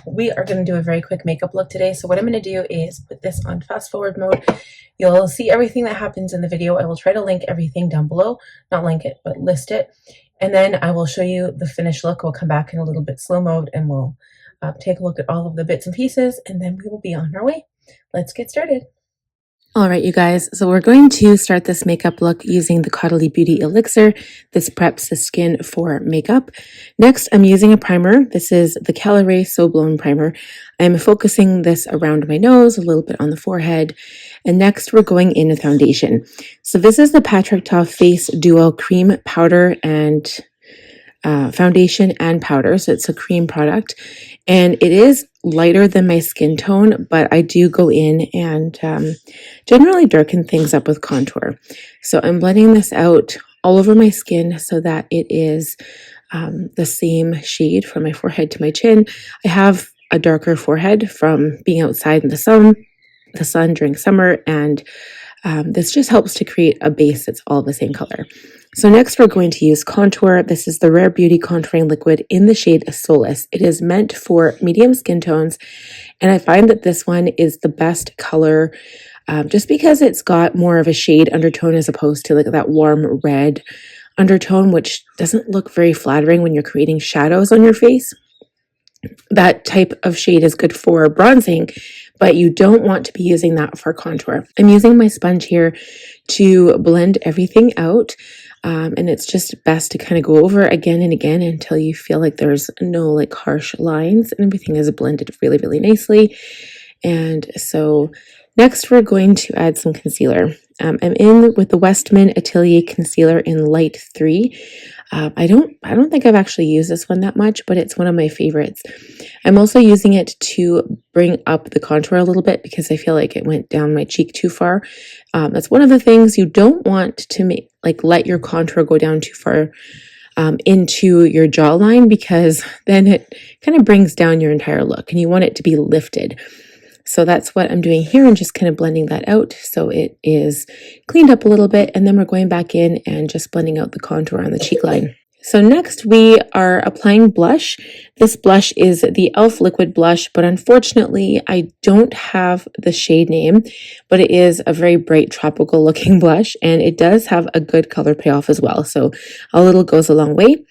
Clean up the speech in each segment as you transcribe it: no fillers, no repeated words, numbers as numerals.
we are going to do a very quick makeup look today. So what I'm going to do is put this on fast forward mode. You'll see everything that happens in the video. I will try to link everything down below, not link it, but list it. And then I will show you the finished look. We'll come back in a little bit slow mode and we'll take a look at all of the bits and pieces, and then we will be on our way. Let's get started. All right, you guys, so we're going to start this makeup look using the Caudalie Beauty Elixir. This preps the skin for makeup. Next, I'm using a primer. This is the Caliray So Blown Primer. I'm focusing this around my nose, a little bit on the forehead. And next, we're going in with foundation. So this is the Patrick Ta Face Duo Cream Powder and foundation and powder. So it's a cream product. And it is lighter than my skin tone, but I do go in and generally darken things up with contour. So I'm blending this out all over my skin so that it is the same shade from my forehead to my chin. I have a darker forehead from being outside in the sun during summer, and this just helps to create a base that's all the same color. So next we're going to use contour. This is the Rare Beauty Contouring Liquid in the shade Solace. It is meant for medium skin tones, and I find that this one is the best color just because it's got more of a shade undertone as opposed to like that warm red undertone, which doesn't look very flattering when you're creating shadows on your face. That type of shade is good for bronzing, but you don't want to be using that for contour. I'm using my sponge here to blend everything out. And it's just best to kind of go over again and again until you feel like there's no like harsh lines and everything is blended really, really nicely. And so next we're going to add some concealer. I'm in with the Westman Atelier Concealer in Light 3. I don't think I've actually used this one that much, but it's one of my favorites. I'm also using it to bring up the contour a little bit because I feel like it went down my cheek too far. That's one of the things you don't want to make, like let your contour go down too far into your jawline, because then it kind of brings down your entire look and you want it to be lifted. So that's what I'm doing here and just kind of blending that out so it is cleaned up a little bit, and then we're going back in and just blending out the contour on the cheek line. So next we are applying blush. This blush is the e.l.f. liquid blush, but unfortunately I don't have the shade name, but it is a very bright tropical looking blush, and it does have a good color payoff as well. So a little goes a long way.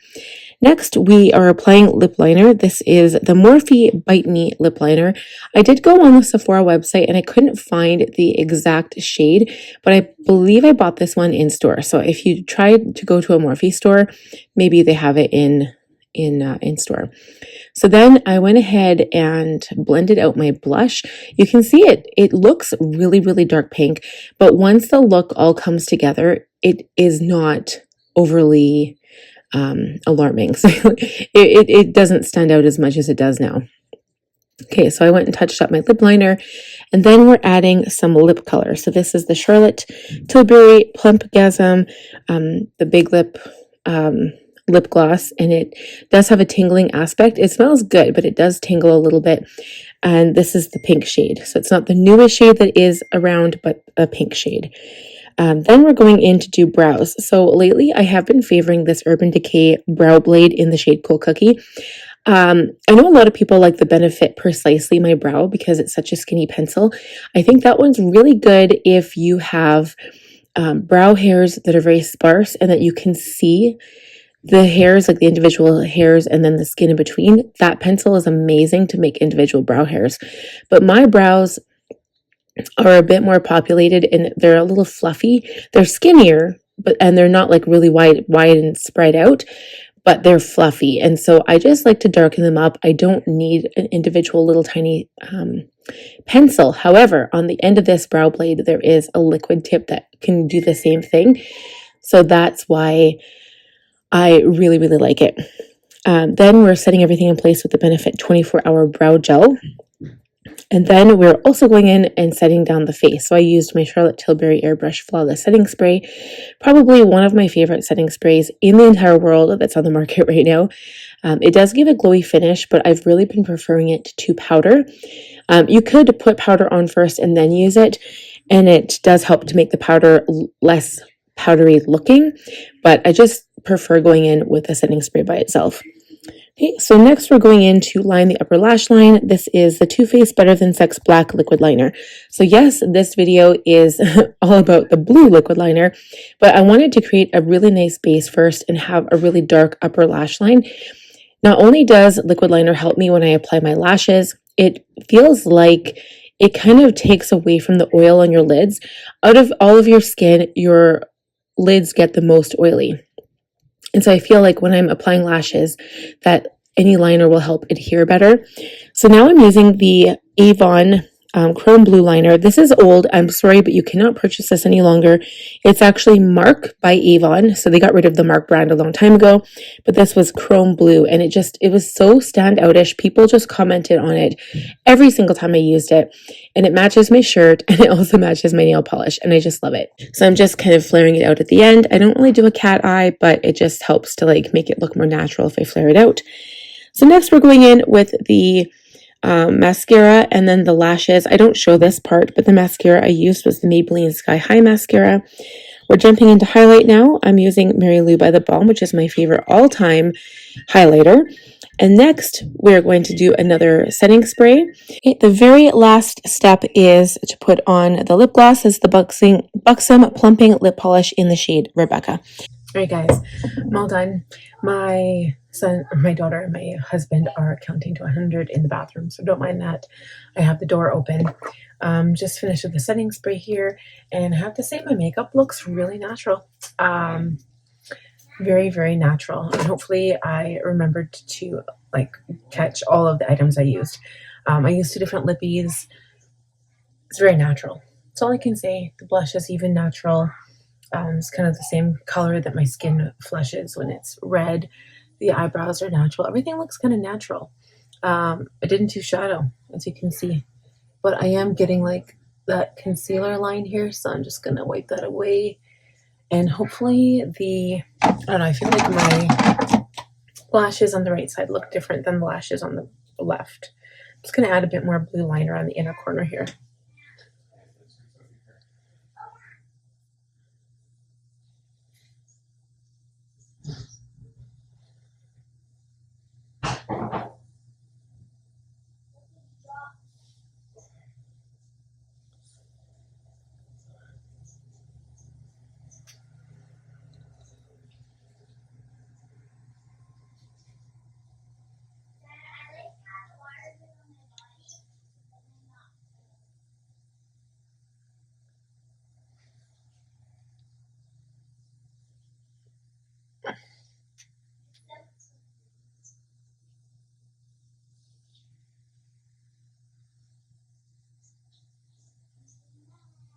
Next, we are applying lip liner. This is the Morphe Bite Me lip liner. I did go on the Sephora website and I couldn't find the exact shade, but I believe I bought this one in store. So if you tried to go to a Morphe store, maybe they have it in store. So then I went ahead and blended out my blush. You can see it looks really, really dark pink, but once the look all comes together, it is not overly alarming. So it doesn't stand out as much as it does now. Okay, so I went and touched up my lip liner, and then we're adding some lip color. So this is the Charlotte Tilbury Plumpgasm, the Big Lip lip gloss, and it does have a tingling aspect. It smells good, but it does tingle a little bit. And this is the pink shade. So it's not the newest shade that is around, but a pink shade. Then we're going in to do brows. So lately I have been favoring this Urban Decay brow blade in the shade Cool Cookie. I know a lot of people like the Benefit Precisely My Brow because it's such a skinny pencil. I think that one's really good if you have brow hairs that are very sparse and that you can see the hairs, like the individual hairs and then the skin in between. That pencil is amazing to make individual brow hairs. But my brows are a bit more populated and they're a little fluffy. They're skinnier, and they're not like really wide and spread out, but they're fluffy. And so I just like to darken them up. I don't need an individual little tiny pencil. However, on the end of this brow blade, there is a liquid tip that can do the same thing. So that's why I really, really like it. Then we're setting everything in place with the Benefit 24-Hour Brow Gel. And then we're also going in and setting down the face. So I used my Charlotte Tilbury Airbrush Flawless Setting Spray, probably one of my favorite setting sprays in the entire world that's on the market right now. It does give a glowy finish, but I've really been preferring it to powder. You could put powder on first and then use it, and it does help to make the powder less powdery looking, but I just prefer going in with a setting spray by itself. Okay, so next we're going in to line the upper lash line. This is the Too Faced Better Than Sex Black Liquid Liner. So yes, this video is all about the blue liquid liner, but I wanted to create a really nice base first and have a really dark upper lash line. Not only does liquid liner help me when I apply my lashes, it feels like it kind of takes away from the oil on your lids. Out of all of your skin, your lids get the most oily. And so I feel like when I'm applying lashes that any liner will help adhere better. So now I'm using the Avon Chrome Blue Liner. This is old, I'm sorry, but you cannot purchase this any longer. It's actually Mark by Avon. So they got rid of the Mark brand a long time ago, but this was Chrome Blue, and it was so standoutish. People just commented on it every single time I used it, and it matches my shirt, and it also matches my nail polish, and I just love it. So I'm just kind of flaring it out at the end. I don't really do a cat eye, but it just helps to like make it look more natural if I flare it out. So next we're going in with the mascara and then the lashes. I don't show this part, but the mascara I used was the Maybelline Sky High mascara. We're jumping into highlight now. I'm using Mary Lou by the Balm, which is my favorite all-time highlighter. And next, we're going to do another setting spray. Okay, the very last step is to put on the lip gloss. It's the Buxom Plumping Lip Polish in the shade Rebecca. All right, guys, I'm all done. My son, my daughter, and my husband are counting to 100 in the bathroom, so don't mind that. I have the door open. Just finished with the setting spray here, and I have to say my makeup looks really natural. Very, very natural. And hopefully I remembered to like catch all of the items I used. I used 2 different lippies. It's very natural. That's all I can say. The blush is even natural. It's kind of the same color that my skin flushes when it's red. The eyebrows are natural. Everything looks kind of natural. I didn't do shadow, as you can see. But I am getting like that concealer line here, so I'm just going to wipe that away. And hopefully I don't know, I feel like my lashes on the right side look different than the lashes on the left. I'm just going to add a bit more blue liner on the inner corner here.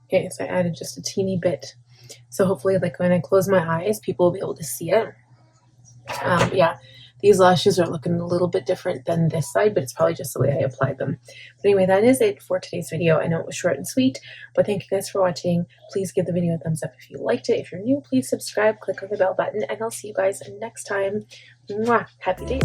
Okay, so I added just a teeny bit. So hopefully, like when I close my eyes, people will be able to see it. Yeah, these lashes are looking a little bit different than this side, but it's probably just the way I applied them. But anyway, that is it for today's video. I know it was short and sweet, but thank you guys for watching. Please give the video a thumbs up if you liked it. If you're new, please subscribe, click on the bell button, and I'll see you guys next time. Mwah! Happy days.